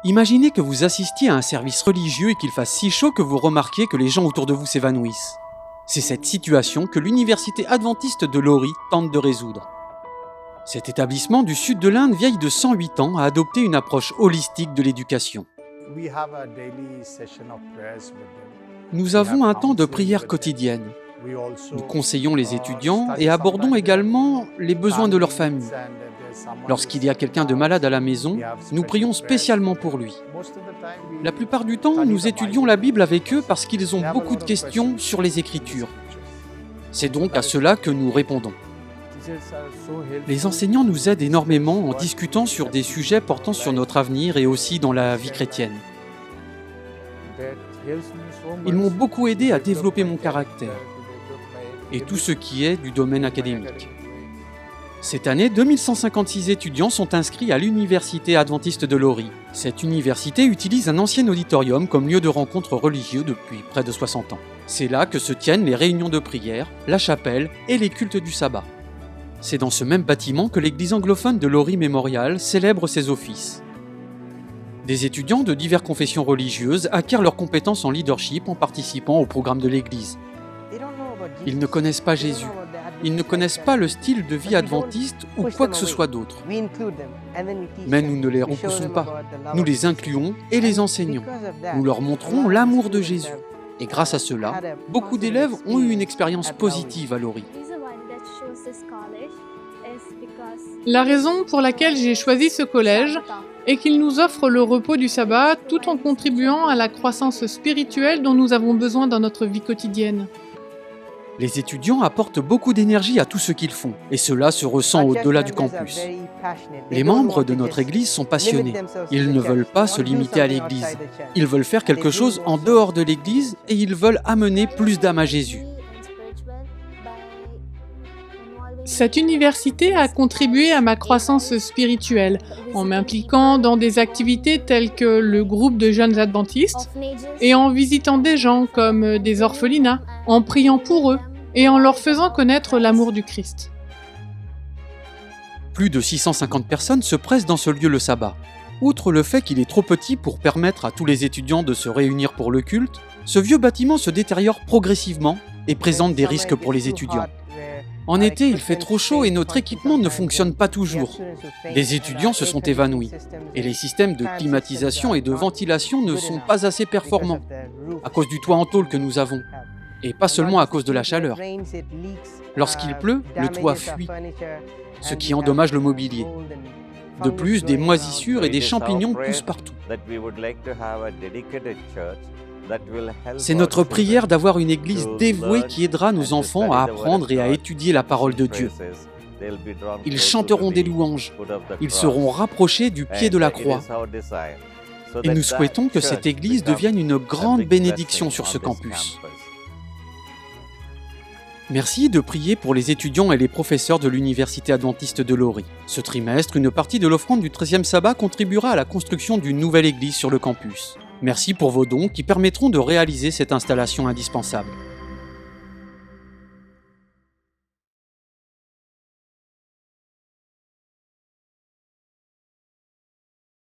Imaginez que vous assistiez à un service religieux et qu'il fasse si chaud que vous remarquiez que les gens autour de vous s'évanouissent. C'est cette situation que l'université adventiste de Lori tente de résoudre. Cet établissement du sud de l'Inde, vieille de 108 ans, a adopté une approche holistique de l'éducation. Nous avons un temps de prière quotidienne. Nous conseillons les étudiants et abordons également les besoins de leur famille. Lorsqu'il y a quelqu'un de malade à la maison, nous prions spécialement pour lui. La plupart du temps, nous étudions la Bible avec eux parce qu'ils ont beaucoup de questions sur les Écritures. C'est donc à cela que nous répondons. Les enseignants nous aident énormément en discutant sur des sujets portant sur notre avenir et aussi dans la vie chrétienne. Ils m'ont beaucoup aidé à développer mon caractère et tout ce qui est du domaine académique. Cette année, 2156 étudiants sont inscrits à l'université adventiste de Lori. Cette université utilise un ancien auditorium comme lieu de rencontre religieux depuis près de 60 ans. C'est là que se tiennent les réunions de prière, la chapelle et les cultes du sabbat. C'est dans ce même bâtiment que l'église anglophone de Lori Memorial célèbre ses offices. Des étudiants de diverses confessions religieuses acquièrent leurs compétences en leadership en participant au programme de l'église. Ils ne connaissent pas Jésus. Ils ne connaissent pas le style de vie adventiste ou quoi que ce soit d'autre. Mais nous ne les repoussons pas. Nous les incluons et les enseignons. Nous leur montrons l'amour de Jésus. Et grâce à cela, beaucoup d'élèves ont eu une expérience positive à Lori. La raison pour laquelle j'ai choisi ce collège est qu'il nous offre le repos du sabbat tout en contribuant à la croissance spirituelle dont nous avons besoin dans notre vie quotidienne. Les étudiants apportent beaucoup d'énergie à tout ce qu'ils font, et cela se ressent au-delà du campus. Les membres de notre église sont passionnés. Ils ne veulent pas se limiter à l'église. Ils veulent faire quelque chose en dehors de l'église et ils veulent amener plus d'âmes à Jésus. Cette université a contribué à ma croissance spirituelle en m'impliquant dans des activités telles que le groupe de jeunes adventistes et en visitant des gens comme des orphelinats, en priant pour eux et en leur faisant connaître l'amour du Christ. Plus de 650 personnes se pressent dans ce lieu le sabbat. Outre le fait qu'il est trop petit pour permettre à tous les étudiants de se réunir pour le culte, ce vieux bâtiment se détériore progressivement et présente des risques pour les étudiants. En été, il fait trop chaud et notre équipement ne fonctionne pas toujours. Des étudiants se sont évanouis et les systèmes de climatisation et de ventilation ne sont pas assez performants à cause du toit en tôle que nous avons et pas seulement à cause de la chaleur. Lorsqu'il pleut, le toit fuit, ce qui endommage le mobilier. De plus, des moisissures et des champignons poussent partout. C'est notre prière d'avoir une église dévouée qui aidera nos enfants à apprendre et à étudier la parole de Dieu. Ils chanteront des louanges, ils seront rapprochés du pied de la croix. Et nous souhaitons que cette église devienne une grande bénédiction sur ce campus. Merci de prier pour les étudiants et les professeurs de l'université adventiste de Lori. Ce trimestre, une partie de l'offrande du 13e sabbat contribuera à la construction d'une nouvelle église sur le campus. Merci pour vos dons qui permettront de réaliser cette installation indispensable.